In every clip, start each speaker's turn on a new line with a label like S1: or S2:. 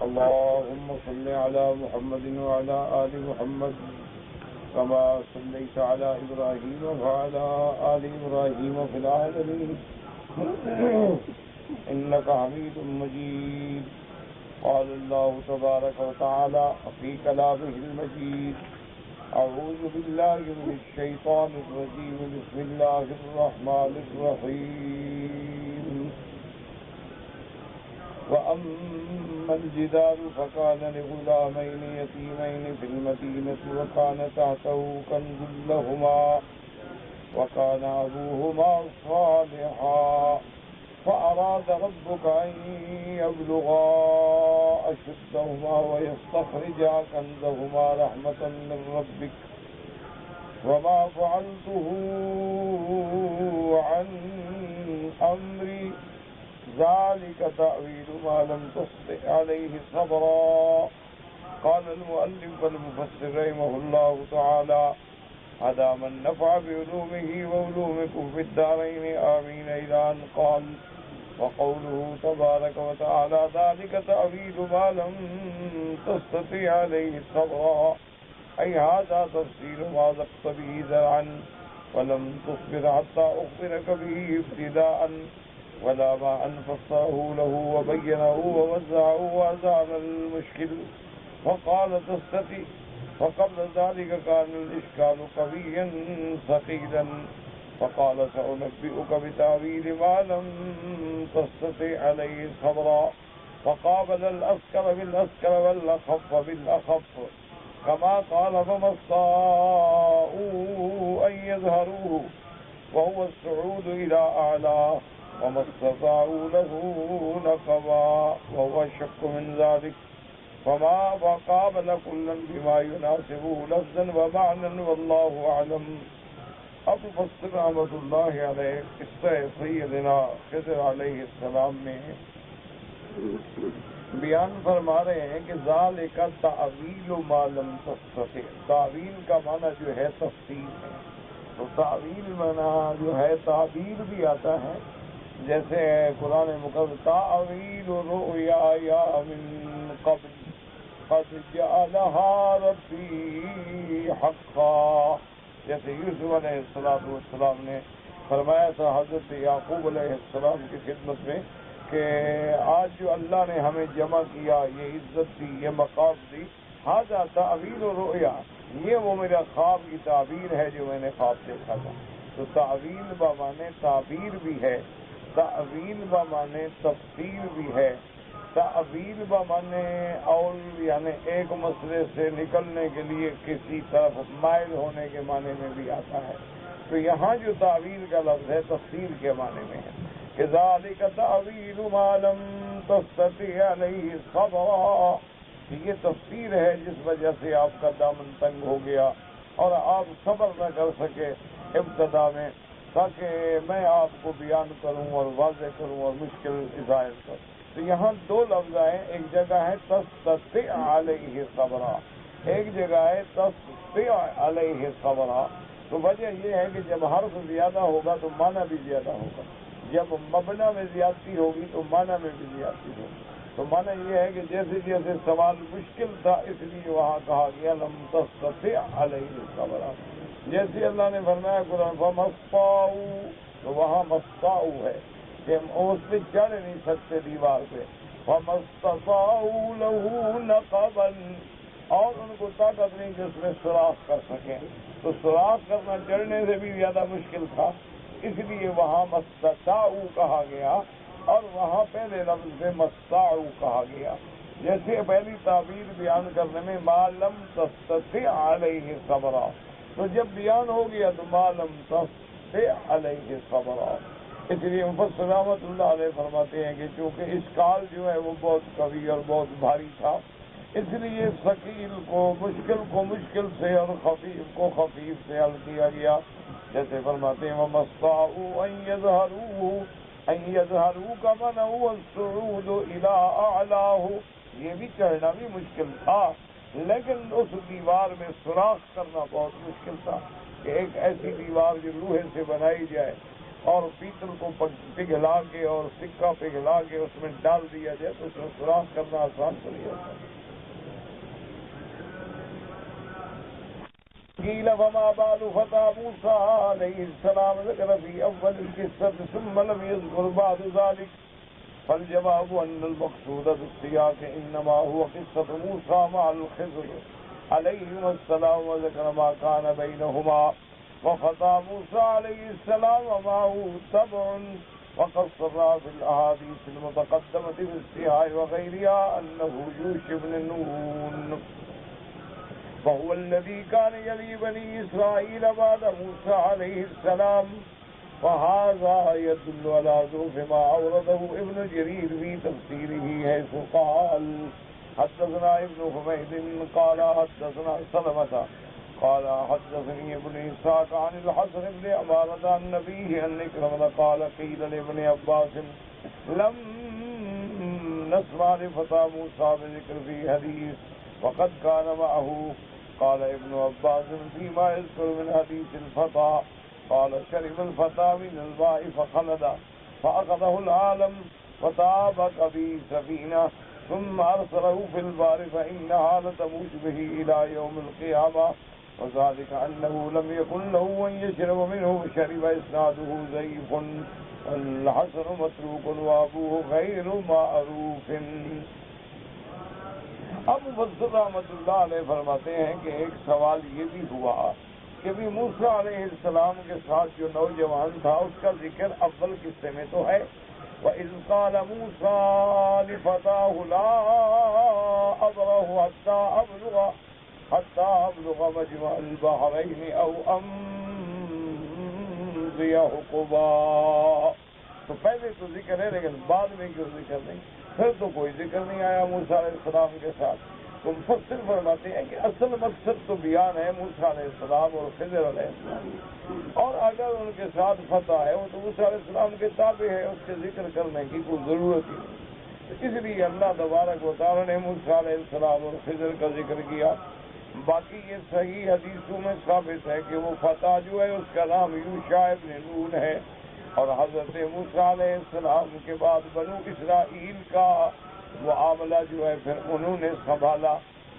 S1: اللهم صل على محمد وعلى آل محمد كما صليت على إبراهيم وعلى آل إبراهيم في العالمين إنك حميد مجيد. قال الله تبارك وتعالى في كلامه المجيد: أعوذ بالله من الشيطان الرجيم. بسم الله الرحمن الرحيم. وأما الجدار فكان لغلامين يتيمين في المدينة وكان تحته كنز لهما وكان أبوهما صالحا فأراد ربك أن يبلغا أشدهما ويستخرجا كنزهما رحمة من ربك وما فعلته عن أمري ذلك تأويل ما لم تستطع عليه صبرا. قال المؤلف والمفسر رحمه الله تعالى: أدام النفع بعلومه وعلومكم في الدارين آمين. إلى أن قال: وقوله تبارك وتعالى: ذلك تأويل ما لم تستطع عليه صبرا، أي هذا تفسير ما ذقت به زرعا ولم تصبر حتى أخبرك به ابتداء، ولا ما أن فسره له وبينه ووزعه وأزال المشكل وقال تستطيع. وقبل ذلك كان الإشكال قويا ثقيلا فقال: سأنبئك بتأويل ما لم تستطع عليه صبرا. وقابل الأسكر بالأسكر والأخف بالأخف، كما قال: فما استطاعوا أن يظهروه وهو الصعود إلى أعلاه وما استطاعوا له نقبا وهو الشق من ذلك، فما وقابل كلا بما يناسبه لفظا ومعنى والله أعلم. اب مفسر رحمۃ اللہ علیہ قصہ سیدنا خضر علیہ السلام میں بیان فرما رہے ہیں کہ ذالک تعویل ما لم تستطع. تعویل کا معنی جو ہے تفسیر ہے، تو تعویل معنی جو ہے تعبیر بھی آتا ہے، جیسے قرآن مقدس: تعویل رؤیا من قبل قد جعلها ربی حقا. جیسے یوسف علیہ السلام نے فرمایا تھا حضرت یعقوب علیہ السلام کی خدمت میں کہ آج جو اللہ نے ہمیں جمع کیا، یہ عزت دی، یہ مقام دی، ھذا تعویل رؤیا، یہ وہ میرا خواب کی تعبیر ہے جو میں نے خواب دیکھا تھا. تو تعویل بمانے تعبیر بھی ہے، تعویل بمانے تفسیر بھی ہے، تعویل بمانے اور یعنی ایک مسئلے سے نکلنے کے لیے کسی طرف مائل ہونے کے معنی میں بھی آتا ہے. تو یہاں جو تعویل کا لفظ ہے تفسیر کے معنی میں ہے کہ ذالک تعویل ما لم تستطع علیہ صبرا، یہ تفسیر ہے جس وجہ سے آپ کا دامن تنگ ہو گیا اور آپ صبر نہ کر سکے ابتدا میں، تاکہ میں آپ کو بیان کروں اور واضح کروں اور مشکل ظاہر کروں. تو یہاں دو لفظ آئے، ایک جگہ ہے تستطع علیہ صبرا، ایک جگہ ہے تستطع علیہ صبرا. تو وجہ یہ ہے کہ جب حرف زیادہ ہوگا تو معنی بھی زیادہ ہوگا، جب مبنا میں زیادتی ہوگی تو معنی میں بھی زیادتی ہوگی. تو معنی یہ ہے کہ جیسے جیسے سوال مشکل تھا اس لیے وہاں کہا گیا لم تستطع علیہ صبرا. جیسے اللہ نے فرمایا قرآن فمستطاعوا، تو وہاں مستطاعوا ہے کہ اس پہ چڑھ نہیں سکتے دیوار پہ. فمستطاعوا له نقبا، اور ان کو طاقت نہیں کہ اس میں سوراخ کر سکیں، تو سوراخ کرنا چڑھنے سے بھی زیادہ مشکل تھا، اس لیے وہاں مستطاعوا کہا گیا اور وہاں پہلے لفظ سے مستطاعوا کہا گیا. جیسے پہلی تعبیر بیان کرنے میں ما لم تستطع علیہ صبرا، تو جب بیان ہو گیا تو ما لم تستطع علیہ صبرا. اس لیے مفسر رحمۃ اللہ علیہ فرماتے ہیں کہ چونکہ اشکال جو ہے وہ بہت قوی اور بہت بھاری تھا، اس لیے ثقیل کو مشکل سے اور خفیف کو خفیف سے حل کیا گیا. جیسے فرماتے ہیں وَمَا اسْطَاعُوا أَن يَظْهَرُوا كَمَنْ هُوَ الصُّعُودُ إِلَىٰ أَعْلَاهُ، یہ بھی چڑھنا بھی مشکل تھا، لیکن اس دیوار میں سوراخ کرنا بہت مشکل تھا کہ ایک ایسی دیوار جو لوہے سے بنائی جائے اور پیتل کو پگھلا کے اور سکہ پگھلا کے اس میں ڈال دیا جائے تو اس میں سوراخ کرنا آسان تو نہیں ہوتا. قیل فما بال فتى موسى عليه السلام ذكر في أول القصة ثم لم يذكر بعد ذلك فالجواب أن المقصود بالسياق إنما هو قصة موسى مع الخضر عليهما السلام وذكر ما كان بينهما وفتى موسى عليه السلام معه تبع وقصر في الأحاديث المتقدمة في السياق وغيرها أنه يوشع بن نون وهو الذي كان يلي بني إسرائيل بعد موسى عليه السلام وهذا يدل على ظروف ما أورده ابن جرير في تفسيره حيث قال حدثنا ابن حميد قال حدثنا سلمة قال حدثني ابن إسحاق عن الحسن بن عمارة عن نبيه أن إكرمة قال قيل لابن عباس لم نسمع لفتى موسى بذكر في حديث وقد كان معه قال ابن عباس فيما يذكر من حديث الفتى قال شرب الفتى من الماء فخلد فأخذه العالم وطابق به سفينة ثم أرسله في البار فإنها لتموج به إلى يوم القيامة وذلك أنه لم يكن له أن يشرب منه شرب إسناده ضعيف الحسن متروك وأبوه غير معروف. اب مفسر رحمۃ اللہ علیہ فرماتے ہیں کہ ایک سوال یہ بھی ہوا کہ بھی موسیٰ علیہ السلام کے ساتھ جو نوجوان تھا اس کا ذکر اول قصے میں تو ہے وَإِذْ قَالَ مُوسَىٰ لِفَتَاهُ لَا أَبْرَحُ حَتَّىٰ أَبْلُغَ مَجْمَعَ الْبَحْرَيْنِ أَوْ أَمْضِيَ حُقُبًا. تو پہلے تو ذکر ہے لیکن بعد میں کیوں ذکر نہیں؟ پھر تو کوئی ذکر نہیں آیا موسیٰ علیہ السلام کے ساتھ. تو مفسر فرماتے ہیں کہ اصل مقصد تو بیان ہے موسیٰ علیہ السلام اور خضر علیہ السلام اور اگر ان کے ساتھ فتح ہے وہ تو موسیٰ علیہ السلام کے تابع ہے اس کے ذکر کرنے کی کوئی ضرورت ہی نہیں. تو اس لیے اللہ تبارک و تعالیٰ نے موسیٰ علیہ السلام اور خضر کا ذکر کیا. باقی یہ صحیح حدیثوں میں ثابت ہے کہ وہ فتح جو ہے اس کا نام یوشع ابن نون ہے اور حضرت موسیٰ علیہ السلام کے بعد بنو اسرائیل کا معاملہ جو ہے پھر انہوں نے سنبھالا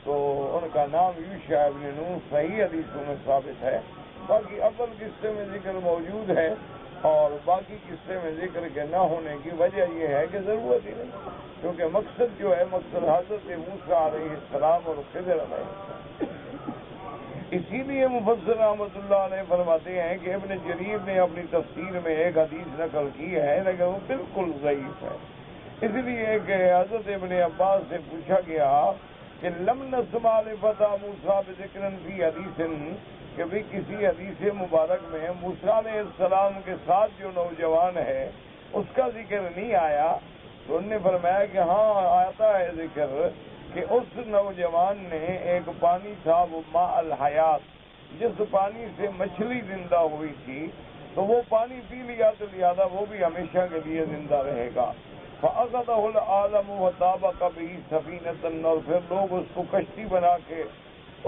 S1: تو ان کا نام یوشع ابن نون صحیح حدیثوں میں ثابت ہے. باقی اول قصے میں ذکر موجود ہے اور باقی قصے میں ذکر کے نہ ہونے کی وجہ یہ ہے کہ ضرورت ہی نہیں کیونکہ مقصد جو ہے مقصد حضرت موسیٰ علیہ السلام اور خضر علیہ السلام. اسی لیے مفسر رحمۃ اللہ علیہ فرماتے ہیں کہ ابن جریر نے اپنی تفسیر میں ایک حدیث نقل کی ہے لیکن وہ بالکل ضعیف ہے. اس لیے کہ حضرت ابن عباس سے پوچھا گیا کہ لم نسمع لفتى موسیٰ بذکر فی حدیث کہ بھی کسی حدیث مبارک میں موسیٰ علیہ السلام کے ساتھ جو نوجوان ہے اس کا ذکر نہیں آیا. تو انہوں نے فرمایا کہ ہاں آتا ہے ذکر کہ اس نوجوان نے ایک پانی تھا وہ ماء الحیات جس پانی سے مچھلی زندہ ہوئی تھی تو وہ پانی پی لیا تو لہٰذا وہ بھی ہمیشہ کے لیے زندہ رہے گا. فَأَخَذَهُ الْعَالَمُ وَطَابَقَ بِهِ سَفِينَةً اور پھر لوگ اس کو کشتی بنا کے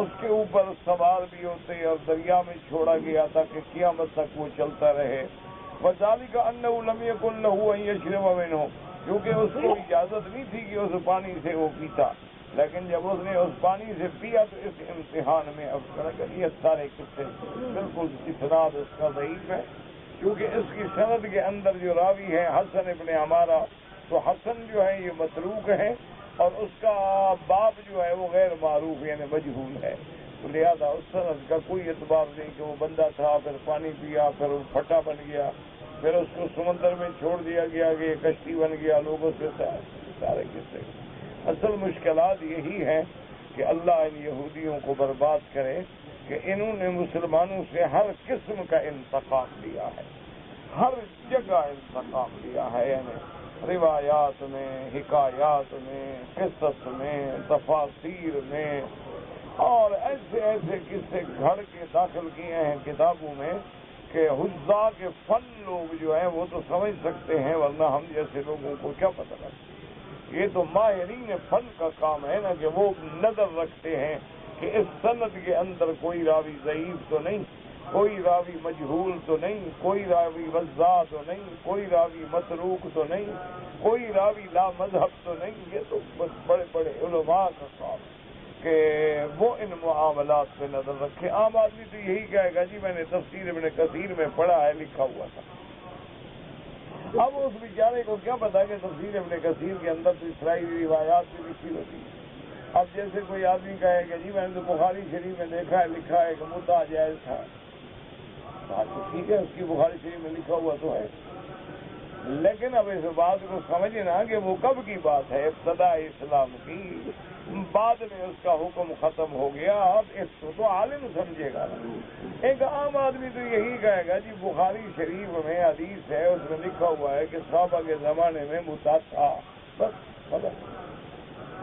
S1: اس کے اوپر سوار بھی ہوتے اور دریا میں چھوڑا گیا تاکہ قیامت تک وہ چلتا رہے. وَذَلِكَ أَنَّهُ لَمْ يَكُنْ لَهُ أَن يَشْرَبَ مِنْهُ کیونکہ اس کو اجازت نہیں تھی کہ اس پانی سے وہ پیتا لیکن جب اس نے اس پانی سے پیا تو اس امتحان میں اب یہ سارے قصے بالکل اسناد اس کا ضعیف ہے کیونکہ اس کی سند کے اندر جو راوی ہے حسن ابن عمارہ تو حسن جو ہے یہ متروک ہے اور اس کا باپ جو ہے وہ غیر معروف یعنی مجہول ہے. تو لہذا اس سند کا کوئی اعتبار نہیں کہ وہ بندہ تھا پھر پانی پیا پھر وہ پھٹا بن گیا پھر اس کو سمندر میں چھوڑ دیا گیا کہ یہ کشتی بن گیا لوگوں سے سارے قصے. اصل مشکلات یہی ہیں کہ اللہ ان یہودیوں کو برباد کرے کہ انہوں نے مسلمانوں سے ہر قسم کا انتقام لیا ہے ہر جگہ انتقام لیا ہے یعنی روایات میں حکایات میں قصص میں تفاسیر میں اور ایسے ایسے قصے گھڑ کے داخل کیے ہیں کتابوں میں کہ حضاء کے فن لوگ جو ہیں وہ تو سمجھ سکتے ہیں ورنہ ہم جیسے لوگوں کو کیا پتہ لگتا. یہ تو ماہرین فن کا کام ہے نا کہ وہ نظر رکھتے ہیں کہ اس سند کے اندر کوئی راوی ضعیف تو نہیں کوئی راوی مجہول تو نہیں، کوئی راوی وضاع تو نہیں، کوئی راوی متروک تو نہیں، کوئی راوی لا مذہب تو نہیں. یہ تو بس بڑے بڑے علماء کا کام کہ وہ ان معاملات پہ نظر رکھے. عام آدمی تو یہی کہے گا جی میں نے تفسیر ابن کثیر میں پڑھا ہے، لکھا ہوا تھا. اب اس بیچارے کو کیا پتا کہ تفسیر ابن کثیر کے اندر تو اسرائیلی روایات بھی لکھی ہوتی ہے. اب جیسے کوئی آدمی کہے کہ جی میں نے تو بخاری شریف میں دیکھا ہے، لکھا ہے کہ مدعا جائز تھا. بات تو ٹھیک ہے، اس کی بخاری شریف میں لکھا ہوا تو ہے، لیکن اب اس بات کو سمجھنا کہ وہ کب کی بات ہے، ابتدا اسلام کی، بعد میں اس کا حکم ختم ہو گیا. اب اس کو تو عالم سمجھے گا نا. ایک عام آدمی تو یہی کہے گا جی بخاری شریف میں حدیث ہے، اس میں لکھا ہوا ہے کہ صحابہ کے زمانے میں مدعا تھا، بس خبر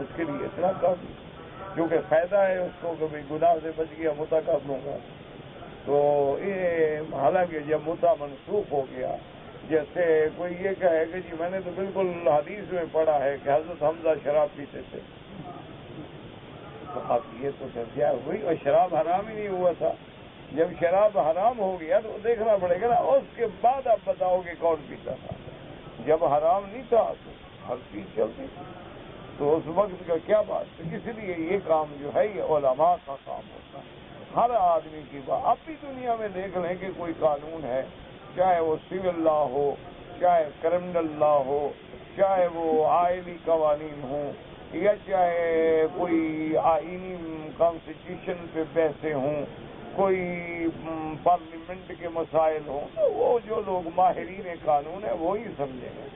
S1: اس کے لیے اتنا کافی، کیونکہ فائدہ ہے اس کو کہ گناہ سے بچ گیا، مدعا کر لوں گا. تو یہ حالانکہ جب مدعا منسوخ ہو گیا، جیسے کوئی یہ کہے کہ جی میں نے تو بالکل حدیث میں پڑھا ہے کہ حضرت حمزہ شراب پیتے تھے، تو اب یہ تو درجہ ہوئی، اور شراب حرام ہی نہیں ہوا تھا. جب شراب حرام ہو گیا تو دیکھنا پڑے گا نا اس کے بعد آپ بتاؤ کہ کون پیتا تھا. جب حرام نہیں تھا تو ہر چیز چلتی تھی، تو اس وقت کا کیا بات. اس لیے یہ کام جو ہے یہ علماء کا کام ہوتا ہے. ہر آدمی کی بات. اب بھی دنیا میں دیکھ لیں کہ کوئی قانون ہے، چاہے وہ سول لا ہو، چاہے کرمنل لا ہو، چاہے وہ آئینی قوانین ہوں، یا چاہے کوئی آئینی کانسٹیٹیوشن پہ بحثیں ہوں، کوئی پارلیمنٹ کے مسائل ہوں، تو وہ جو لوگ ماہرین قانون ہیں وہی سمجھیں گے.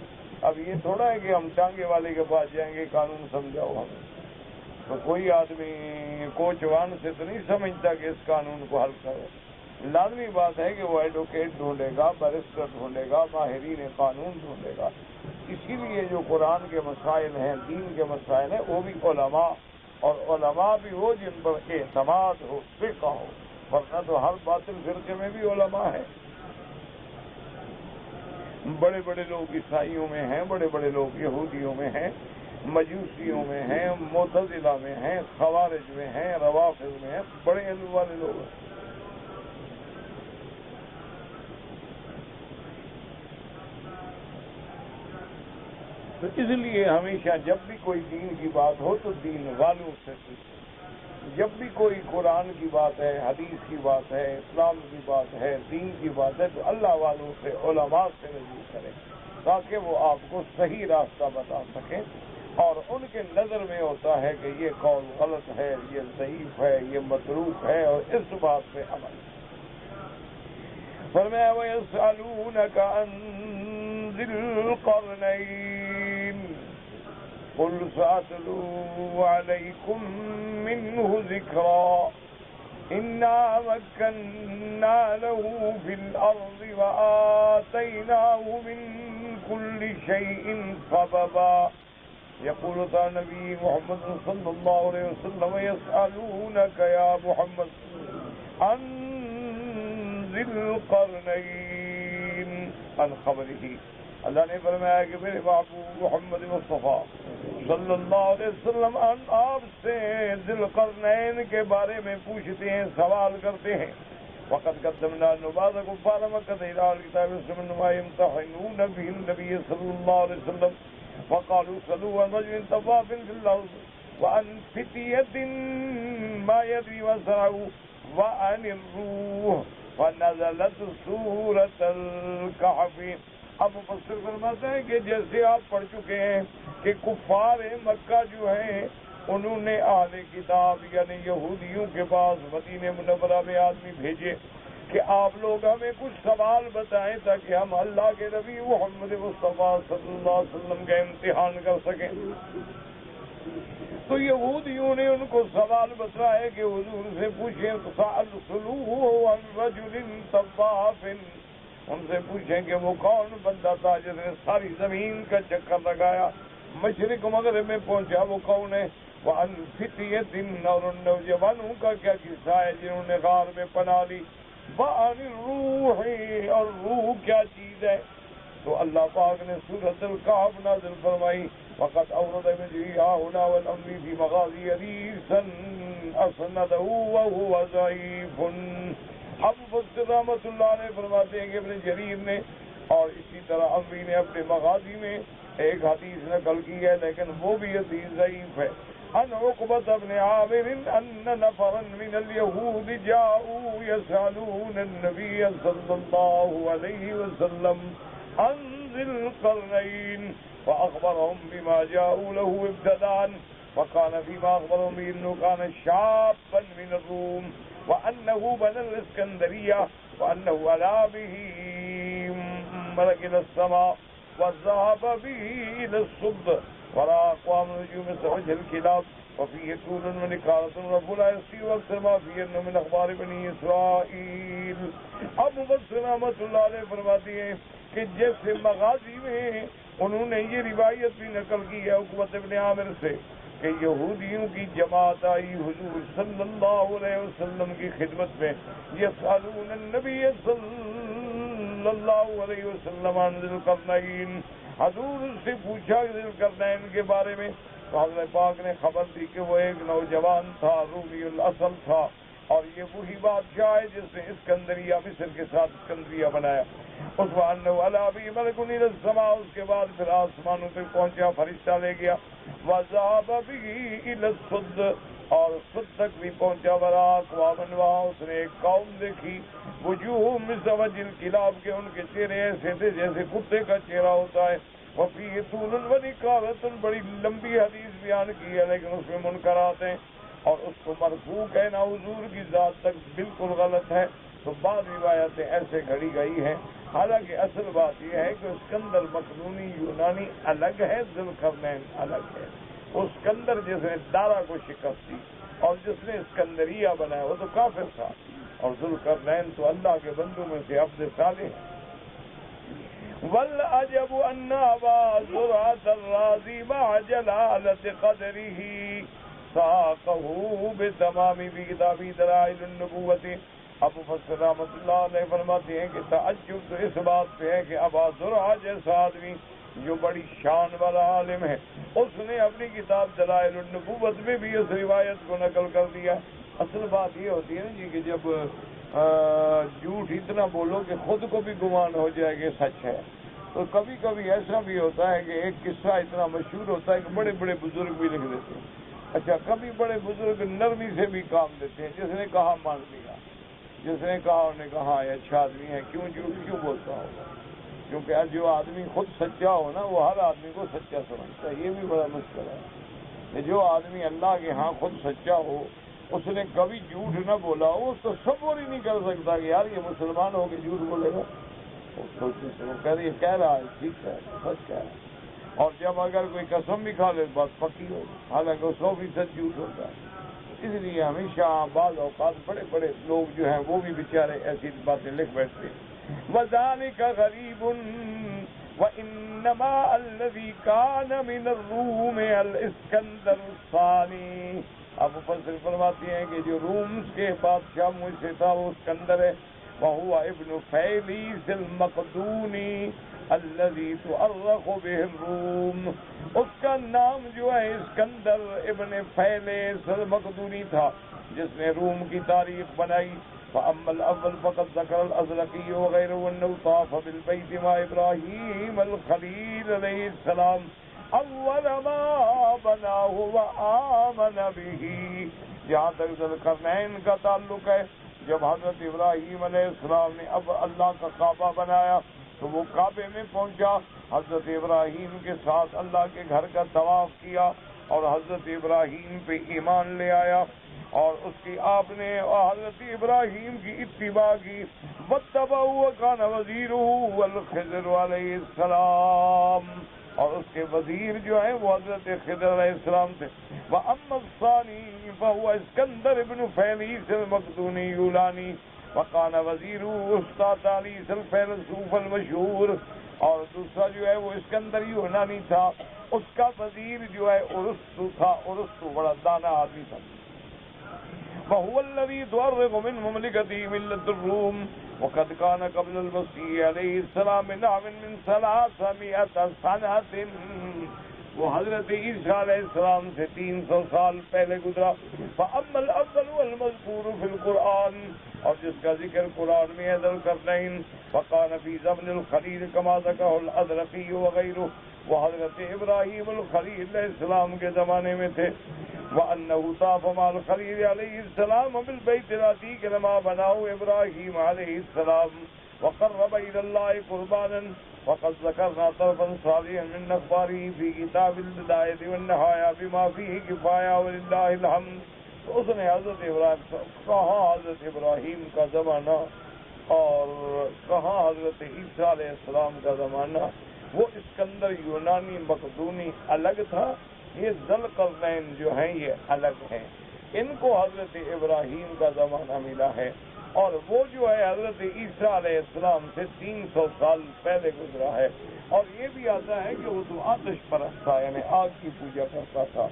S1: اب یہ تھوڑا ہے کہ ہم ٹانگے والے کے پاس جائیں گے قانون سمجھاؤ ہمیں. تو کوئی آدمی کوچوان سے تو نہیں سمجھتا کہ اس قانون کو حل کرو. لازمی بات ہے کہ وہ ایڈوکیٹ ڈھونڈے گا، بیرسٹر ڈھونڈے گا، ماہرین قانون ڈھونڈے گا. اسی لیے جو قرآن کے مسائل ہیں، دین کے مسائل ہیں، وہ بھی علماء، اور علماء بھی وہ جن پر اعتماد ہو، فقہ ہو، ورنہ تو ہر باطل فرقے میں بھی علماء ہیں. بڑے بڑے لوگ عیسائیوں میں ہیں، بڑے بڑے لوگ یہودیوں میں ہیں، مجوسیوں میں ہیں، معتزلہ میں ہیں، خوارج میں ہیں، روافض میں ہیں، بڑے علم والے لوگ ہیں. تو اس لیے ہمیشہ جب بھی کوئی دین کی بات ہو تو دین والوں سے پوچھیں. جب بھی کوئی قرآن کی بات ہے، حدیث کی بات ہے، اسلام کی بات ہے، دین کی بات ہے، تو اللہ والوں سے، علماء سے رجوع کریں تاکہ وہ آپ کو صحیح راستہ بتا سکیں. اور ان کے نظر میں ہوتا ہے کہ یہ قول غلط ہے، یہ ضعیف ہے، یہ متروک ہے، اور اس بات پہ عمل. فرمایا وَيَسْأَلُونَكَ عَنْ ذِي الْقَرْنَيْنِ قُلْ سَأَتْلُو عَلَيْكُمْ مِنْهُ ذِكْرًا إِنَّا مَكَّنَّا لَهُ فِي الْأَرْضِ وَآتَيْنَاهُ مِنْ كُلِّ شَيْءٍ سَبَبًا. يقول نبی محمد صلی اللہ علیہ وسلم يسألونك يا محمد عن ذی القرنین عن خبرہ. اللہ نے فرمایا کہ میرے محبوب محمد مصطفیٰ صلی اللہ علیہ وسلم آپ سے ذی القرنین کے بارے میں پوچھتے ہیں، سوال کرتے ہیں. وقد قدمنا بعض كفار مكة إلى الكتاب والسنة ما يمتحنون به النبي صلی اللہ علیہ وسلم وقالوا صلوا عن رجل طواف في الأرض وعن فتية ما يدري وسعوا وعن الروح ونزلت سورة الكهف. اب مفسر فرماتے ہیں کہ جیسے آپ پڑھ چکے ہیں کہ کفار مکہ جو ہیں انہوں نے اہل کتاب یعنی یہودیوں کے پاس مدینہ منورہ میں آدمی بھیجے کہ آپ لوگ ہمیں کچھ سوال بتائیں تاکہ ہم اللہ کے نبی محمد مصطفیٰ صلی اللہ علیہ وسلم کا امتحان کر سکیں. تو یہودیوں نے ان کو سوال بتائے کہ حضور سے پوچھیں سألوا عن رجل طواف، ان سے پوچھیں کہ وہ کون بندہ تھا جس نے ساری زمین کا چکر لگایا، مشرق مغرب میں پہنچا، وہ کون ہے؟ وعن فتیۃ، اور ان نوجوانوں کا کیا قصہ ہے جنہوں نے غار میں پناہ لی. وعن الروح، اور روح کیا چیز ہے؟ تو اللہ پاک نے سورۃ الکہف نازل فرمائی. وقد اورد مجریہا ہنا والامری فی مغازی حدیثا اسندہ وہو ضعیف. اب مفسر رحمۃ اللہ علیہ فرماتے ہیں کہ ابن جریر نے اور اسی طرح اموی نے اپنے مغازی میں ایک حدیث نقل کی ہے، لیکن وہ بھی حدیث ضعیف ہے۔ ان عقبۃ بن عامر ان نفرا من اليهود جاءوا يسألون النبي صلى الله عليه وسلم عن ذي القرنين فأخبرهم بما جاءوا له ابتداء، وكان فيما أخبرهم به أنه كان شابا من الروم وأنه بنى الإسكندرية وأنه علا به ملك إلى السماء وذهب به إلى الصبح ورأى أقوام نجوم وجه الكلاب وفيه طول ونكارة رب لا يسقي واكثر ما فيه انه من اخبار بنی اسرائیل۔ اب مفسر رحمۃ اللہ علیہ فرماتی ہیں کہ جیسے مغازی میں انہوں نے یہ روایت بھی نقل کی ہے عقبۃ بن عامر سے کہ یہودیوں کی جماعت آئی حضور صلی اللہ علیہ وسلم کی خدمت میں، یسألون النبی صلی اللہ علیہ وسلم عن ذی القرنین، حضور سے پوچھا ذی القرنین کے بارے میں، تو حضرت پاک نے خبر دی کہ وہ ایک نوجوان تھا، رومی الاصل تھا، اور یہ وہی بادشاہ ہے جس نے اسکندریہ مصر کے ساتھ اسکندریہ بنایا۔ اس وانہ علی بھی ملک الی السماء، اس کے بعد پھر آسمانوں تک پہنچا، فرشتہ لے گیا، وذهب به الی الصد، اور صد تک بھی پہنچا، ورا اقوام، وہاں اس نے ایک قوم دیکھی، وجوہ مثل وجه الکلاب، کے ان کے چہرے ایسے تھے جیسے کتے کا چہرہ ہوتا ہے، وفیہ طول ونکارۃ، بڑی لمبی حدیث بیان کی ہے لیکن اس میں منکرات ہیں اور اس کو مرفوع کہنا حضور کی ذات تک بالکل غلط ہے، تو بعض روایتیں ایسے گھڑی گئی ہیں، حالانکہ اصل بات یہ ہے کہ اسکندر مقدونی یونانی الگ ہے، ذوالقرنین الگ ہے۔ اسکندر جس نے دارا کو شکست دی اور جس نے اسکندریہ بنایا وہ تو کافر تھا، اور ذوالقرنین تو اللہ کے بندوں میں سے عبد صالح ہے۔ والعجب ان ابا زرعة الرازي مع جلالة قدره ساقه بتمام بكتاب دلائل النبوة۔ ابو فضل رحمۃ اللہ علیہ فرماتے ہیں کہ تعجب تو اس بات پہ ہے کہ ابا زرعہ جیسا آدمی جو بڑی شان والا عالم ہے، اس نے اپنی کتاب دلائل النبوت میں بھی اس روایت کو نقل کر دیا۔ اصل بات یہ ہوتی ہے نا جی کہ جب جھوٹ اتنا بولو کہ خود کو بھی گمان ہو جائے کہ سچ ہے، تو کبھی کبھی ایسا بھی ہوتا ہے کہ ایک قصہ اتنا مشہور ہوتا ہے کہ بڑے بڑے بزرگ بھی لکھ دیتے ہیں۔ اچھا، کبھی بڑے بزرگ نرمی سے بھی کام لیتے ہیں، جس نے کہا مان لیا، جس نے کہا انہوں نے کہا یہ اچھا آدمی ہے، کیوں جھوٹ کیوں بولتا ہوگا؟ کیونکہ جو آدمی خود سچا ہو نا وہ ہر آدمی کو سچا سمجھتا ہے، یہ بھی بڑا مشکل ہے کہ جو آدمی اللہ کے ہاں خود سچا ہو اس نے کبھی جھوٹ نہ بولا ہو، تو تصور ہی نہیں کر سکتا کہ یار یہ مسلمان ہو کے جھوٹ بولے گا، وہ کہہ رہا ہے ٹھیک ہے، سچ کہہ رہا ہے، اور جب اگر کوئی قسم بھی کھا لے بات پکی ہو، حالانکہ وہ 100% جھوٹ ہوتا ہے۔ اس لیے ہمیشہ بعض اوقات بڑے بڑے لوگ جو ہیں وہ بھی بیچارے ایسی باتیں لکھ بیٹھتے ہیں۔ وَذَلِكَ غَرِيبٌ وَإِنَّمَا الَّذِي كَانَ مِنَ الرُّومِ الْإِسْكَنْدَرُ الثَّانِي۔ اب مفسر فرماتے ہیں کہ جو روم کے بادشاہ مجھ سے تھا وہ اسکندر ہے، وَهُوَ ابن فیلیس المقدونی الذي تؤرخ به الروم، اس کا نام جو ہے اسکندر ابن فیلیس المقدونی تھا جس نے روم کی تاریخ بنائی۔ فأما الأول فقد ذكر الأزرقي وغيره أنه طاف بالبيت مع إبراهيم الخليل عليه السلام أول ما بناه وآمن به۔ جہاں تک ذوالقرنین کا تعلق ہے، جب حضرت ابراہیم علیہ السلام نے اب اللہ کا کعبہ بنایا تو وہ کعبے میں پہنچا، حضرت ابراہیم کے ساتھ اللہ کے گھر کا طواف کیا اور حضرت ابراہیم پہ ایمان لے آیا، اور اس کی آپ نے حضرت ابراہیم کی اتباع کی۔ واتبعوا وكان وزيره الخضر علیہ السلام، اور اس کے وزیر جو ہیں وہ حضرت خضر علیہ السلام تھے۔ وَأَمَّا الثَّانِي فَهُوَ اسْكَنْدَرُ بْنُ فَیلیس المقدونی یولانی وَكَانَ وَزِیرُهُ اسْتَاطَالیس الفیلسوف المشہور، اور دوسرا جو ہے وہ اسکندر یونانی تھا، اس کا وزیر جو ہے ارسطو تھا، ارسطو بڑا دانا آدمی تھا۔ وَهُوَ الَّذِي تُؤَرِّخُ مِنْ مُمْلِكَتِهِ مِلَّةُ الرُّومِ وَقَدْ كَانَ قَبْلَ الْمَسِيحِ عَلَيْهِ السَّلَامِ نَحْوَ مِنْ 300 سَنَةٍ وہ حضرت عیسیٰ علیہ السلام سے 300 سال پہلے گزرا. فَأَمَّا الْأَوَّلُ وَالْمَذْكُورُ فِي الْقُرْآنِ، اور جس کا ذکر قرآن میں ہے ذو القرنین، فَكَانَ فِي زَمْنِ الْخَلِيلِ كَمَا ذَكَرَهُ الْأَزْرَقِيُّ وَغَيْرُهُ، وہ حضرت ابراہیم الخلیل علیہ السلام کے زمانے میں تھے. وَأَنَّهُ طَافَ مَعَ الْخَلِيلِ عَلَيْهِ السَّلَامُ بِالْبَيْتِ الْعَتِيقِ لَمَا بَنَاهُ إِبْرَاهِيمُ عَلَيْهِ السَّلَامُ وَقَرَّبَ إِلَى اللَّهِ قُرْبَانًا. وقد ذكرنا طرفا صالحا من أخباره في كتاب البداية والنهاية بما فيه كفاية ولله الحمد. تو اس نے حضرت ابراہیم کہاں حضرت ابراہیم کا زمانہ اور کہاں حضرت عیسیٰ علیہ السلام کا زمانہ. وہ اسکندر یونانی مقدونی الگ تھا، یہ ذو القرنین جو ہیں یہ الگ ہیں. ان کو حضرت ابراہیم کا زمانہ ملا ہے، اور وہ جو ہے حضرت عیسیٰ علیہ السلام سے 300 سال پہلے گزرا ہے. اور یہ بھی آتا ہے کہ وہ تو آتش پرست تھا، یعنی آگ کی پوجا کرتا تھا،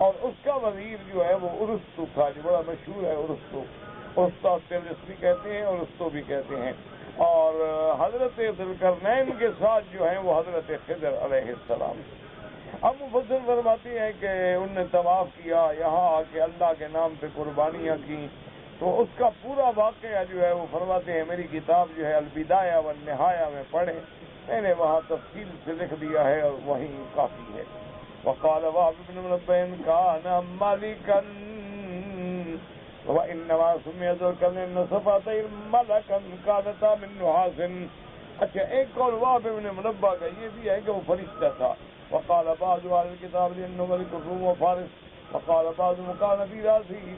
S1: اور اس کا وزیر جو ہے وہ ارسطو تھا، جو بڑا مشہور ہے ارسطو. استاد بھی کہتے ہیں اور ارسطو بھی کہتے ہیں. اور حضرت ذو القرنین کے ساتھ جو ہیں وہ حضرت خضر علیہ السلام. اب مفسر فرماتے ہیں کہ ان نے طواف کیا، یہاں آ کے اللہ کے نام پہ قربانیاں کی. تو اس کا پورا واقعہ جو ہے وہ فرماتے ہیں میری کتاب جو ہے البدایہ والنہایہ میں پڑھیں، میں نے وہاں تفصیل سے لکھ دیا ہے اور وہیں کافی ہے. وقال وهب بن منبه كان مالكا وانما سمي ذو القرنين صفاتي ملكا كانتا من نحاس. اچھا، ایک قول وهب بن منبه کا یہ بھی ہے کہ وہ فرشتہ تھا. وقال بعض اهل الكتاب لانه ملك الروم وفارس. وقال بعض كان في راسه.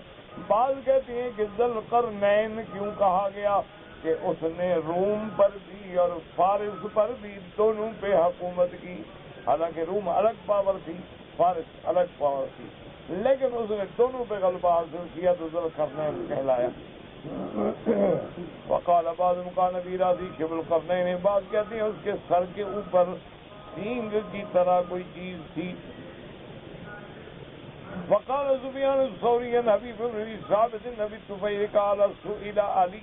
S1: بعض کہتے ہیں کہ ذو القرنین کیوں کہا گیا کہ اس نے روم پر بھی اور فارس پر بھی دونوں پہ حکومت کی. حالانکہ روم الگ پاور تھی، فارس الگ پاور تھی، لیکن اس نے دونوں پہ غلبہ حاصل کیا تو ذو القرنین کہلایا. وقال بعض كان في راسه شبه القرنین. بعض کہتے ہیں اس کے سر کے اوپر سینگ کی طرح کوئی چیز تھی. وقال سفیان الثوری عن حبیب بن ثابت بن ابی طفیل قال سئل علی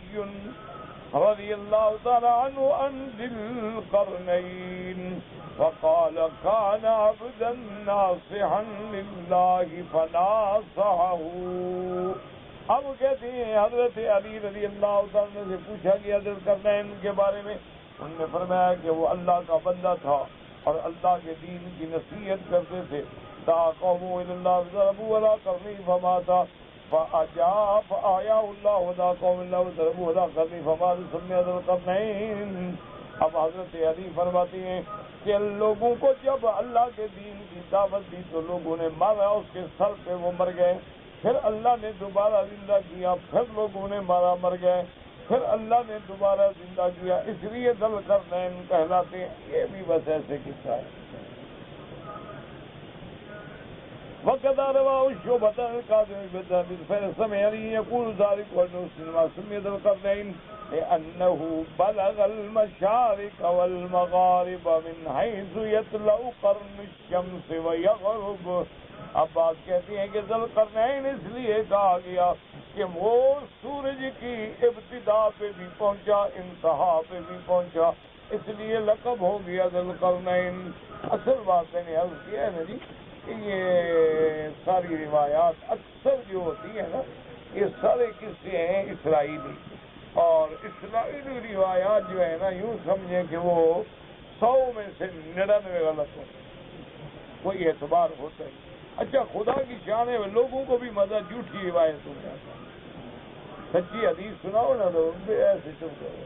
S1: رضی اللہ تعالی عنہ عن ذی القرنین فقال كان عبدا ناصحا للہ فناصحه. اب کہتے ہیں حضرت علی رضی اللہ تعالی سے پوچھا گیا ذی القرنین کے بارے میں. انہوں نے فرمایا کہ وہ اللہ کا بندہ تھا اور اللہ کے دین کی نصیحت کرتے تھے. دعا قوموا الى الله ضربوا ولا قرني فمات فاجاب آیا اللہ ودا قوم اللہ ضربوا ولا قرني فمات سمي ذو القرنين. اب حضرت علی فرماتی ہیں کہ لوگوں کو جب اللہ کے دین کی دعوت دی تو لوگوں نے مارا، اس کے سر پہ وہ مر گئے. پھر اللہ نے دوبارہ زندہ کیا، پھر لوگوں نے مارا، مر گئے، پھر اللہ نے دوبارہ زندہ کیا، اس لیے ذو القرنین کہلاتے ہیں. یہ بھی بس ایسے قصہ ہے. وقد رواه شعبة القاسم فسمعني يقول ذلك وأنه سمي ذو القرنين لأنه بلغ المشارق والمغارب من حيث يطلع قرن الشمس ويغرب. اب بات کہتی ہیں کہ ذو القرنین اس لیے کہا گیا کہ وہ سورج کی ابتدا پہ بھی پہنچا، انتہا پہ بھی پہنچا، اس لیے لقب ہو گیا ذو القرنین. اصل بات میں نے عرض کیا ہے نا جی کہ یہ ساری روایات اکثر جو ہوتی ہیں نا یہ سارے قصے ہیں اسرائیلی، اور اسرائیلی روایات جو ہے نا یوں سمجھیں کہ وہ 100 میں سے 99 غلط ہو، کوئی اعتبار ہوتا ہے. اچھا، خدا کی شان ہے لوگوں کو بھی مزہ جھوٹی روایت ہو جاتا ہے. سچی حدیث سناؤ نا تو ان پہ ایسے چل رہے،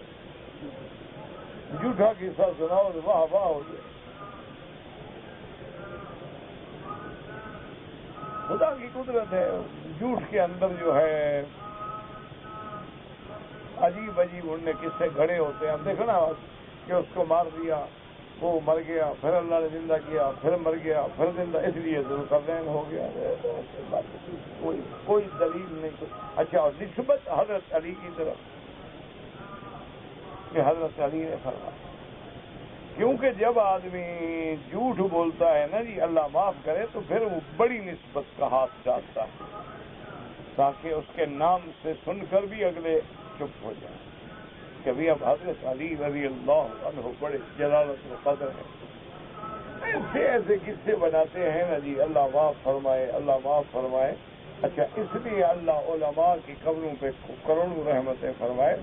S1: جھوٹا قصہ سناؤ تو واہ واہ ہو جائے. خدا کی قدرت ہے، جھوٹ کے اندر جو ہے عجیب عجیب ان نے قصے گھڑے ہوتے ہیں. ہم دیکھنا کہ اس کو مار دیا، وہ مر گیا، پھر اللہ نے زندہ کیا، پھر مر گیا، پھر زندہ، اس لیے ذو القرنین ہو گیا. کوئی دلیل نہیں. اچھا، اور نسبت حضرت علی کی طرف کہ حضرت علی نے فرمایا، کیونکہ جب آدمی جھوٹ بولتا ہے نا جی اللہ معاف کرے تو پھر وہ بڑی نسبت کا ہاتھ ڈالتا ہے تاکہ اس کے نام سے سن کر بھی اگلے چپ ہو جائیں. کبھی اب حضرت علی رضی اللہ عنہ بڑے جلالت و قدر ہے. ایسے قصے بناتے ہیں نا جی، اللہ معاف فرمائے، اللہ معاف فرمائے۔ اچھا، اس لیے اللہ علماء کی قبروں پہ کروڑوں رحمتیں فرمائے،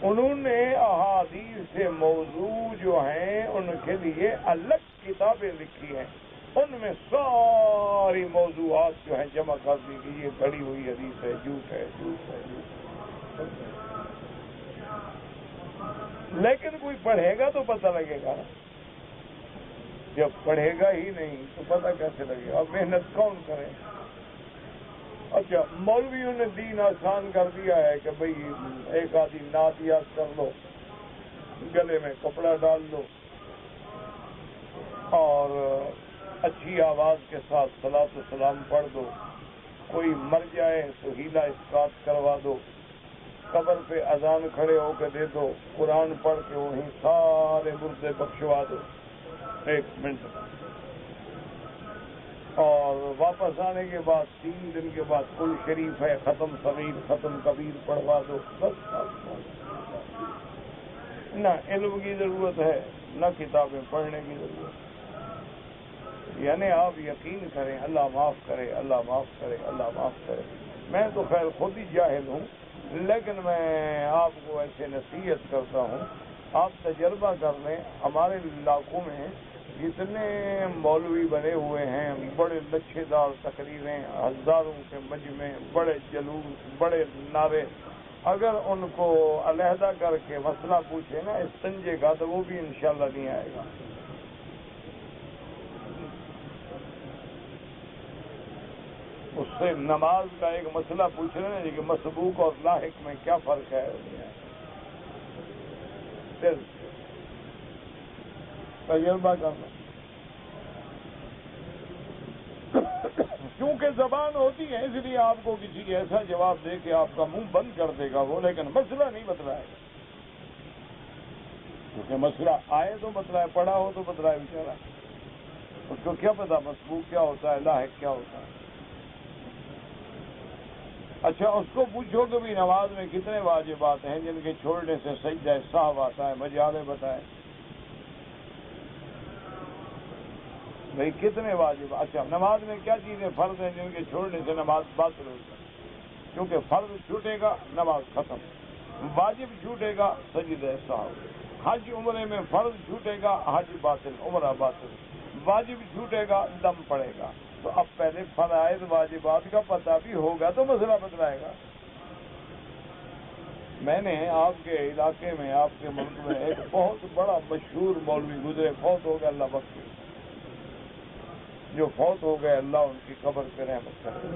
S1: انہوں نے احادیث سے موضوع جو ہیں ان کے لیے الگ کتابیں لکھی ہیں، ان میں ساری موضوعات جو ہیں جمع کر دی کہ یہ گھڑی ہوئی حدیث ہے، جھوٹ ہے، جھوٹ ہے، جھوٹ ہے۔ لیکن کوئی پڑھے گا تو پتہ لگے گا، جب پڑھے گا ہی نہیں تو پتہ کیسے لگے گا؟ اب محنت کون کرے؟ اچھا، مولویوں نے دین آسان کر دیا ہے کہ بھئی ایک آدھی نعت یاد کر لو، گلے میں کپڑا ڈال لو اور اچھی آواز کے ساتھ صلاۃ و سلام پڑھ دو، کوئی مر جائے تو ہیلا اسقاط کروا دو، قبر پہ اذان کھڑے ہو کے دے دو، قرآن پڑھ کے وہیں سارے مردے بخشوا دو 1 منٹ، اور واپس آنے کے بعد 3 دن کے بعد کل شریف ہے، ختم صغیر ختم کبیر پڑھوا دو، بس۔ نہ علم کی ضرورت ہے، نہ کتابیں پڑھنے کی ضرورت ہے۔ یعنی آپ یقین کریں، اللہ معاف کرے، اللہ معاف کرے، اللہ معاف کرے۔ میں تو خیر خود ہی جاہل ہوں، لیکن میں آپ کو ایسے نصیحت کرتا ہوں، آپ تجربہ کر لیں، ہمارے علاقوں میں جتنے مولوی بنے ہوئے ہیں، بڑے لچھے دار تقریریں، ہزاروں کے مجمع، بڑے جلوس، بڑے نعرے، اگر ان کو علیحدہ کر کے مسئلہ پوچھے نا استنجے کا تو وہ بھی انشاءاللہ نہیں آئے گا۔ اس سے نماز کا ایک مسئلہ پوچھ رہے ہیں کہ مسبوق اور لاحق میں کیا فرق ہے، تجربہ کرنا۔ کیونکہ زبان ہوتی ہے، اس لیے آپ کو کسی ایسا جواب دے کہ آپ کا منہ بند کر دے گا وہ، لیکن مسئلہ نہیں بتلائے گا، کیونکہ مسئلہ آئے تو بتلائے، پڑھا ہو تو بتلائے بیچارہ، اس کو کیا پتا مسبوق کیا ہوتا ہے، لاحق کیا ہوتا ہے۔ اچھا، اس کو پوچھو کہ بھی نماز میں کتنے واجبات ہیں جن کے چھوڑنے سے سجدہ سہو آتا ہے، مجالے بتائیں بھئی کتنے واجب۔ اچھا، نماز میں کیا چیزیں فرض ہیں جن کے چھوڑنے سے نماز باطل ہو جائے؟ کیونکہ فرض چھوٹے گا نماز ختم، واجب چھوٹے گا سجدہ سہو، حج عمرے میں فرض چھوٹے گا حج باطل، عمرہ باطل، واجب چھوٹے گا دم پڑے گا۔ تو اب پہلے فرائض واجبات کا پتہ بھی ہوگا تو مسئلہ بتلائے گا۔ میں نے آپ کے علاقے میں، آپ کے ملک میں ایک بہت بڑا مشہور مولوی گزرے، فوت ہو گیا، اللہ بخشے، جو فوت ہو گئے اللہ ان کی قبر پہ رحمت کرے،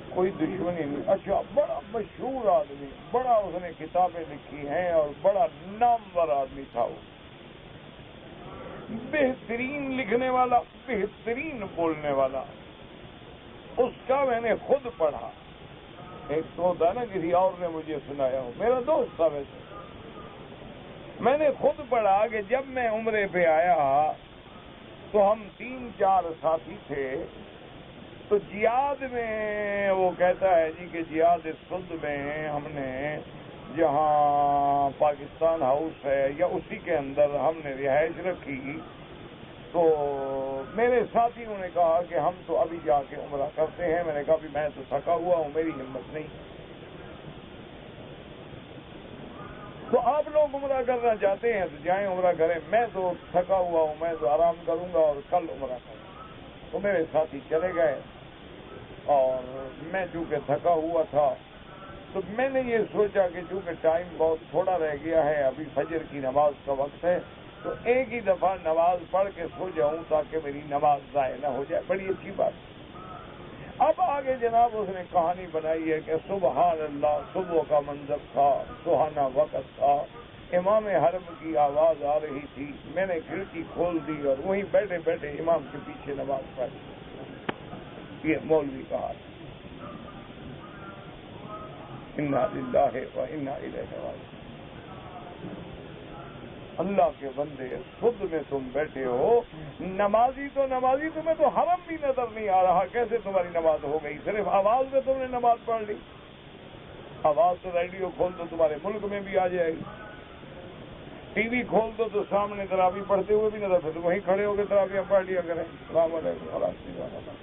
S1: کوئی دشمنی نہیں۔ اچھا، بڑا مشہور آدمی، بڑا اس نے کتابیں لکھی ہیں اور بڑا نامور آدمی تھا وہ، بہترین لکھنے والا، بہترین بولنے والا۔ اس کا میں نے خود پڑھا، ایک تو ہوتا ہے نا کسی اور نے مجھے سنایا ہو، میرا دوست تھا ویسے، میں نے خود پڑھا کہ جب میں عمرے پہ آیا تو ہم 3-4 ساتھی تھے، تو جہاد میں وہ کہتا ہے جی کہ جہاد سندھ میں ہم نے جہاں پاکستان ہاؤس ہے یا اسی کے اندر ہم نے رہائش رکھی، تو میرے ساتھیوں نے کہا کہ ہم تو ابھی جا کے عمرہ کرتے ہیں۔ میں نے کہا بھی میں تو تھکا ہوا ہوں، میری ہمت نہیں، تو آپ لوگ عمرہ کرنا چاہتے ہیں تو جائیں عمرہ کریں، میں تو تھکا ہوا ہوں، میں تو آرام کروں گا اور کل عمرہ کروں گا۔ تو میرے ساتھی چلے گئے اور میں چونکہ تھکا ہوا تھا تو میں نے یہ سوچا کہ چونکہ ٹائم بہت تھوڑا رہ گیا ہے، ابھی فجر کی نماز کا وقت ہے، تو ایک ہی دفعہ نماز پڑھ کے سو جاؤں تاکہ میری نماز ضائع نہ ہو جائے، بڑی اچھی بات۔ اب آگے جناب اس نے کہانی بنائی ہے کہ سبحان اللہ، صبح کا منظر تھا، سہانا وقت تھا، امام حرم کی آواز آ رہی تھی، میں نے کھڑکی کھول دی اور وہیں بیٹھے بیٹھے امام کے پیچھے نماز پڑھی۔ یہ مولوی کا حال، انا للہ و انا الیہ راجعون۔ اللہ کے بندے، خود میں تم بیٹھے ہو، نمازی تو نمازی، تمہیں تو حرم بھی نظر نہیں آ رہا، کیسے تمہاری نماز ہو گئی؟ صرف آواز میں تم نے نماز پڑھ لی۔ آواز تو ریڈیو کھول تو تمہارے ملک میں بھی آ جائے گی۔ ٹی وی کھول دو تو سامنے تراویح پڑھتے ہوئے بھی نظر پھر وہیں کھڑے ہو کے تراویح پڑھ لیا کریں. السلام علیکم.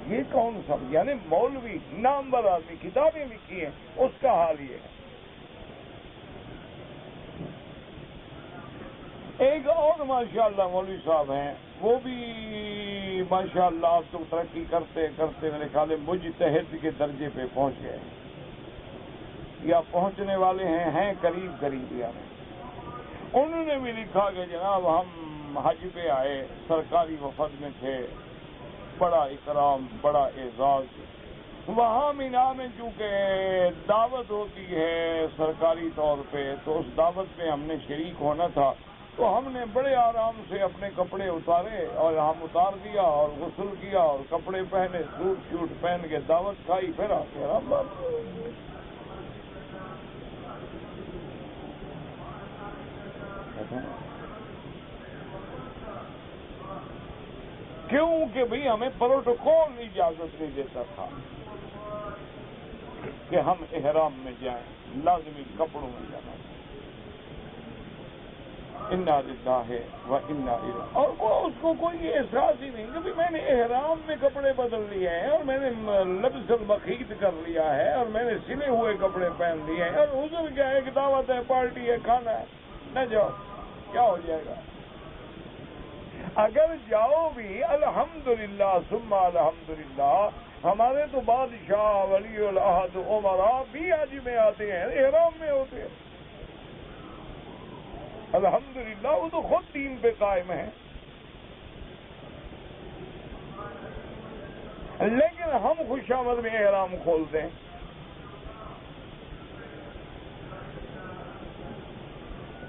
S1: یہ کون سا یعنی مولوی نامور آدمی کتابیں لکھی ہیں اس کا حال یہ ہے. ایک اور ماشاءاللہ مولوی صاحب ہیں وہ بھی ماشاءاللہ آپ تو ترقی کرتے کرتے میرے خیال مجتہد کے درجے پہ پہنچ گئے یا پہنچنے والے ہیں قریب یعنی. انہوں نے بھی لکھا کہ جناب ہم حج پہ آئے سرکاری وفد میں تھے بڑا اکرام بڑا اعزاز. وہاں مینا میں چونکہ دعوت ہوتی ہے سرکاری طور پہ تو اس دعوت میں ہم نے شریک ہونا تھا تو ہم نے بڑے آرام سے اپنے کپڑے اتارے اور ہم اتار دیا اور غسل کیا اور کپڑے پہنے سوٹ شوٹ پہن کے دعوت کھائی پھر آتے آرام بات. کیوں کہ بھئی ہمیں پروٹوکول اجازت نہیں دیتا تھا کہ ہم احرام میں جائیں لازمی کپڑوں میں جانا. انا للہ و انا الیہ. اور وہ اس کو کوئی احساس ہی نہیں کہ میں نے احرام میں کپڑے بدل لیے ہیں اور میں نے لبس المخیط کر لیا ہے اور میں نے سلے ہوئے کپڑے پہن لیے ہیں اور عذر کیا ہے ایک دعوت ہے پارٹی ہے کھانا ہے نہ جاؤ کیا ہو جائے گا. اگر جاؤ بھی الحمدللہ ثم الحمدللہ. ہمارے تو بادشاہ ولی العہد عمراء بھی حج میں آتے ہیں احرام میں ہوتے ہیں الحمدللہ. وہ تو خود دین پہ قائم ہیں لیکن ہم خوشامد میں احرام کھول دیں.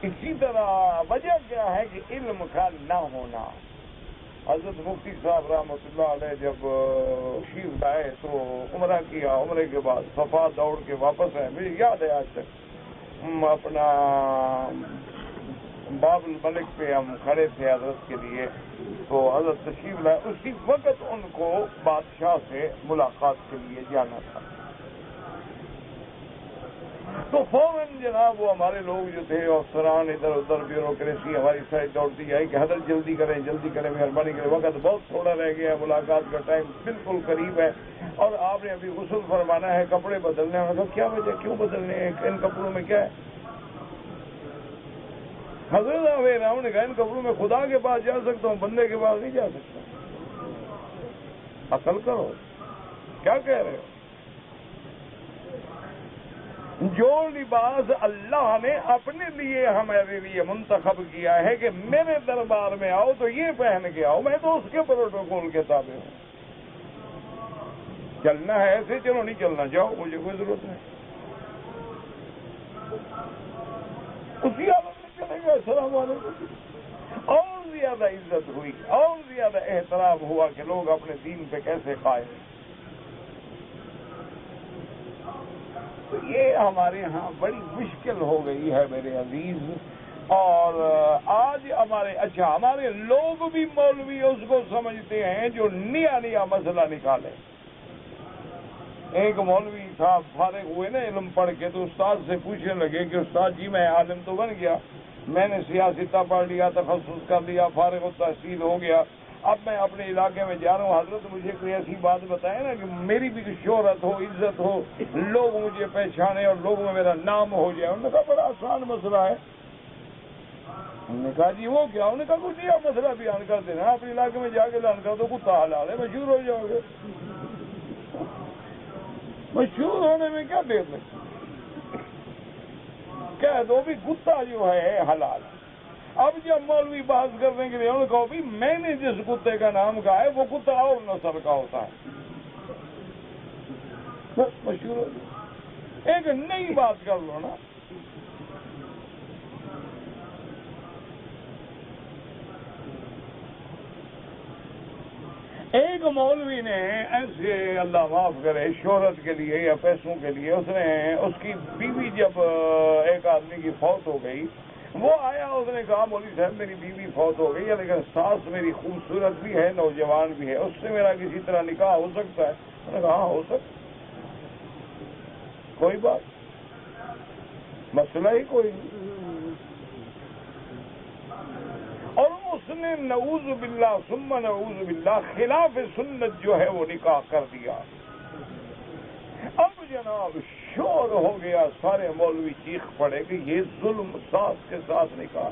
S1: اسی طرح وجہ کیا ہے کہ علم کا نہ ہونا. حضرت مفتی صاحب رحمۃ اللہ علیہ جب تشریف لائے تو عمرہ کیا عمرے کے بعد صفا دوڑ کے واپس آئے. مجھے یاد ہے آج تک اپنا باب الملک پہ ہم کھڑے تھے حضرت کے لیے تو حضرت تشریف لائے. اسی وقت ان کو بادشاہ سے ملاقات کے لیے جانا تھا تو فوراً جناب وہ ہمارے لوگ جو تھے افسران ادھر ادھر بیوروکریسی ہماری سائڈ دوڑتی آئی کہ حضرت جلدی کریں مہربانی کریں وقت بہت تھوڑا رہ گیا ہے ملاقات کا ٹائم بالکل قریب ہے اور آپ نے ابھی غسل فرمانا ہے کپڑے بدلنے ہیں. تو کیا وجہ کیوں بدلنے ہیں ان کپڑوں میں کیا ہے. حضرت رام نے کہا ان کپڑوں میں خدا کے پاس جا سکتا ہوں بندے کے پاس نہیں جا سکتا. عقل کرو کیا کہہ رہے ہو. جو لباس اللہ نے اپنے لیے ہمارے لیے منتخب کیا ہے کہ میرے دربار میں آؤ تو یہ پہن کے آؤ میں تو اس کے پروٹوکول کے تابع ہوں. چلنا ہے ایسے چلو نہیں چلنا جاؤ مجھے کوئی ضرورت نہیں. اسی حالت میں چلے گا السلام علیکم. اور زیادہ عزت ہوئی اور زیادہ احترام ہوا کہ لوگ اپنے دین پہ کیسے قائم. تو یہ ہمارے ہاں بڑی مشکل ہو گئی ہے میرے عزیز. اور آج ہمارے لوگ بھی مولوی اس کو سمجھتے ہیں جو نیا مسئلہ نکالے. ایک مولوی صاحب فارغ ہوئے نا علم پڑھ کے تو استاد سے پوچھنے لگے کہ استاد جی میں عالم تو بن گیا میں نے سیاستہ پڑھ لیا تخصص کر لیا فارغ التحصیل ہو گیا اب میں اپنے علاقے میں جا رہا ہوں حضرت مجھے کوئی ایسی بات بتائیں نا کہ میری بھی شہرت ہو عزت ہو لوگ مجھے پہچانے اور لوگوں میں میرا نام ہو جائے. انہوں نے کہا بڑا آسان مسئلہ ہے. انہوں نے کہا جی وہ کیا. انہوں نے کہا کچھ نہیں آپ مسئلہ بیان کر دینا اپنے علاقے میں جا کے اعلان کر دو کتا حلال ہے مشہور ہو جاؤ گے. مشہور ہونے میں کیا دیر لگتی کہہ دو بھی کتا جو ہے حلال. اب جب مولوی بات کرنے کے لیے انہوں نے کہا بھی میں نے جس کتے کا نام کہا ہے وہ کتا اور نسل کا ہوتا ہے بس مشہور ہو جائے. ایک نئی بات کر لو نا. ایک مولوی نے ایسے اللہ معاف کرے شہرت کے لیے یا پیسوں کے لیے اس کی بیوی جب ایک آدمی کی فوت ہو گئی وہ آیا اس نے کہا مولوی صاحب میری بیوی فوت ہو گئی ہے لیکن ساس میری خوبصورت بھی ہے نوجوان بھی ہے اس سے میرا کسی طرح نکاح ہو سکتا ہے. انہوں نے کہا ہاں ہو سکتا کوئی بات. مسئلہ ہی کوئی نہیں. اور اس نے نعوذ باللہ ثم نعوذ باللہ خلاف سنت جو ہے وہ نکاح کر دیا. اب جناب شور ہو گیا, سارے مولوی چیخ پڑے کہ یہ ظلم ساس کے ساتھ نکاح.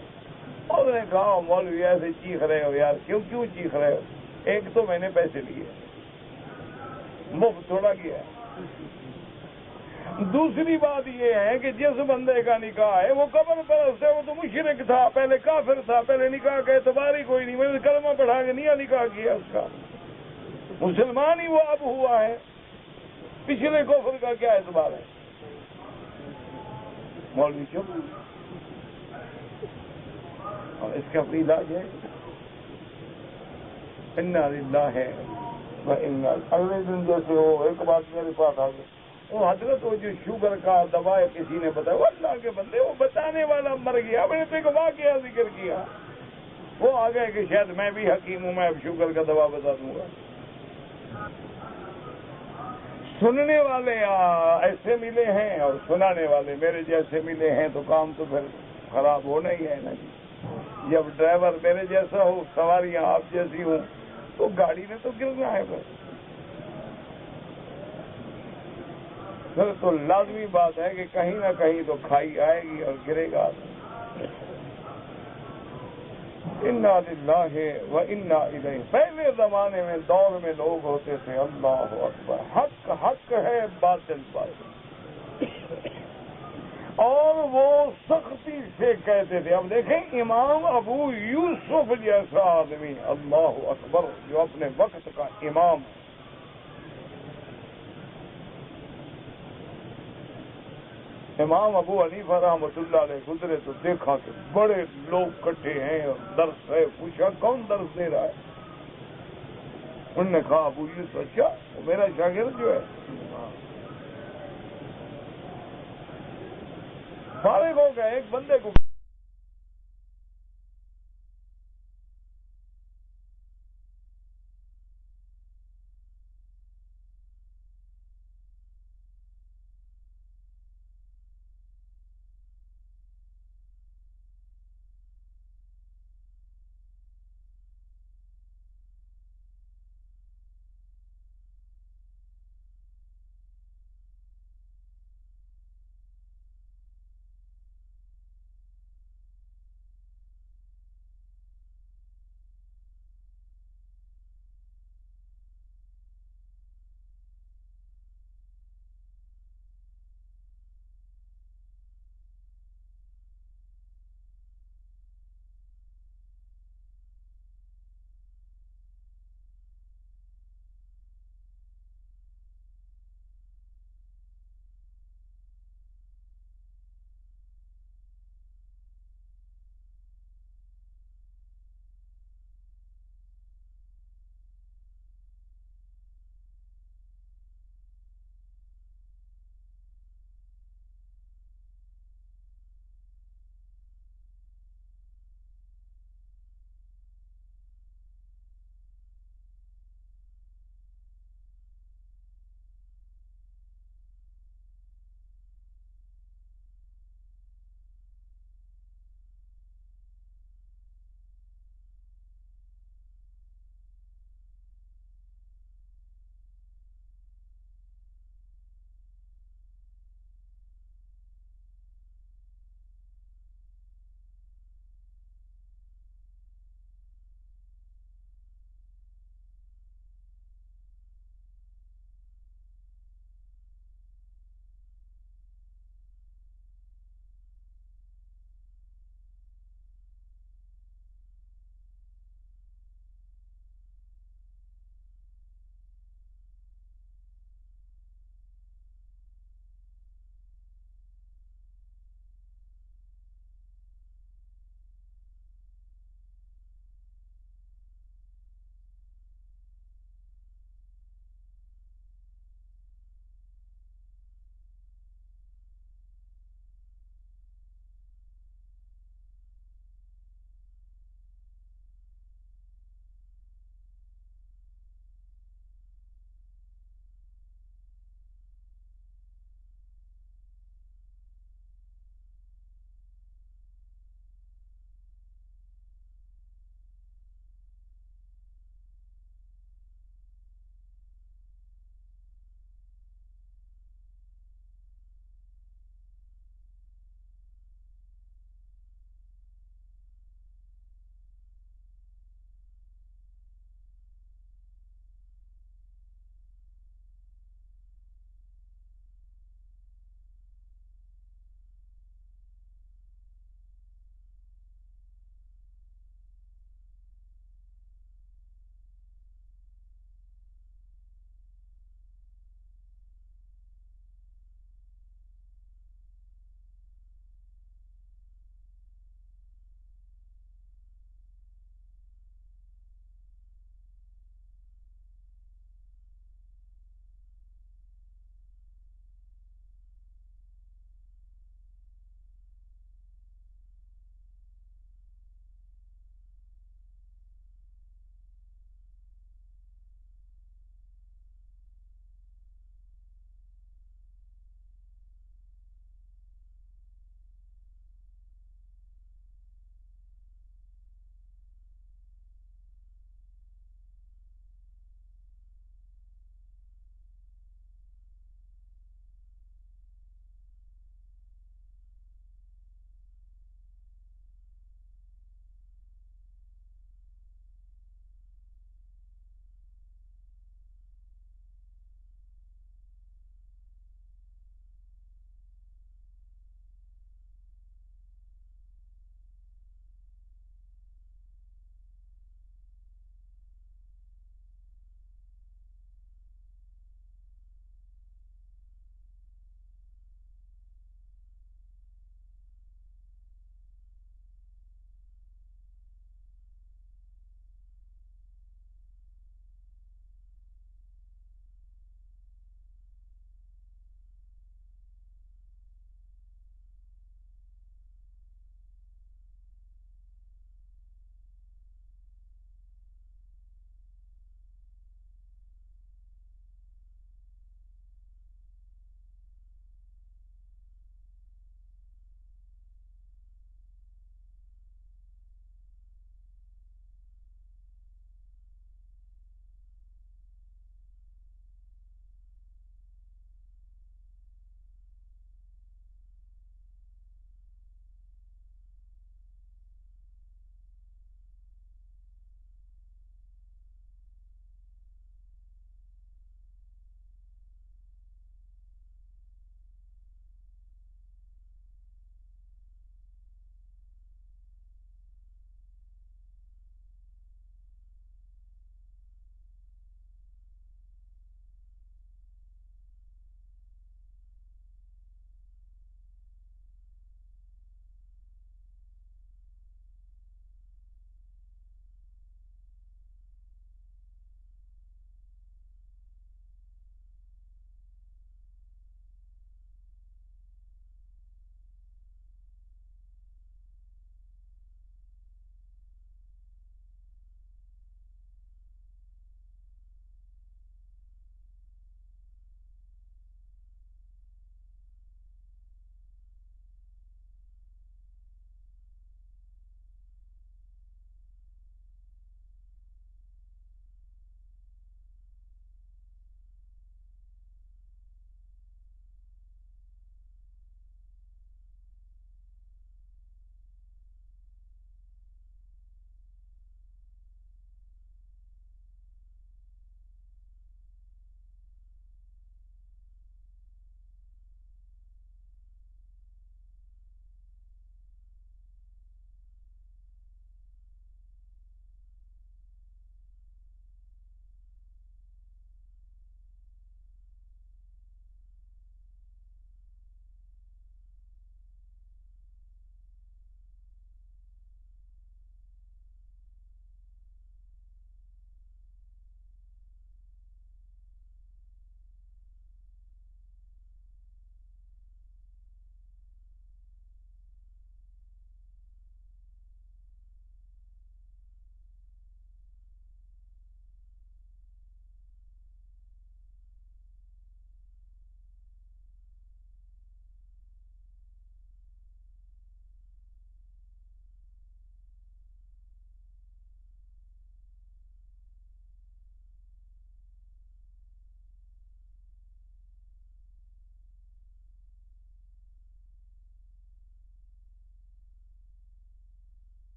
S1: اور نے کہا مولوی ایسے چیخ رہے ہو یار, کیوں چیخ رہے ہو؟ ایک تو میں نے پیسے لیے, مفت تھوڑا کیا. دوسری بات یہ ہے کہ جس بندے کا نکاح ہے وہ قبر پرست ہے, وہ تو مشرک تھا, پہلے کافر تھا, پہلے نکاح کا اعتبار ہی کوئی نہیں. میں نے کلمہ پڑھا کے نہیں نکاح کیا اس کا, مسلمان ہی وہ اب ہوا ہے, پچھلے کفر کا کیا اعتبار ہے؟ مولوی چپ. اور اس کا اپنی علاج ہے انا للہ ہے. اگلے دن جیسے ہو ایک بات میرے پاس آ گئی, وہ حضرت وہ جو شوگر کا دوا ہے کسی نے بتایا, وہ اللہ کے بندے وہ بتانے والا مر گیا. میں نے تو ایک واقعہ ذکر کیا, وہ آ گئے کہ شاید میں بھی حکیم ہوں, میں اب شوگر کا دوا بتا دوں گا. سننے والے ایسے ملے ہیں اور سنانے والے میرے جیسے ملے ہیں تو کام تو پھر خراب ہونا ہی ہے نا جی. جب ڈرائیور میرے جیسا ہو, سواریاں آپ جیسی ہوں, تو گاڑی نے تو گرنا ہے. پھر تو لازمی بات ہے کہ کہیں نہ کہیں تو کھائی آئے گی اور گرے گا. انا للہ و انا الیہ. پہلے زمانے میں دور میں لوگ ہوتے تھے اللہ اکبر, حق حق ہے باطل باطل, اور وہ سختی سے کہتے تھے. اب دیکھیں امام ابو یوسف جیسا آدمی, اللہ اکبر, جو اپنے وقت کا امام. امام ابو حنیفہ رحمۃ اللہ علیہ گزرے تو دیکھا کہ بڑے لوگ کٹھے ہیں اور درس ہے. پوچھا کون درس دے رہا ہے؟ انہوں نے کہا ابو یوسف. اچھا, وہ میرا شاگرد جو ہے. فارغ ہو گئے, ایک بندے کو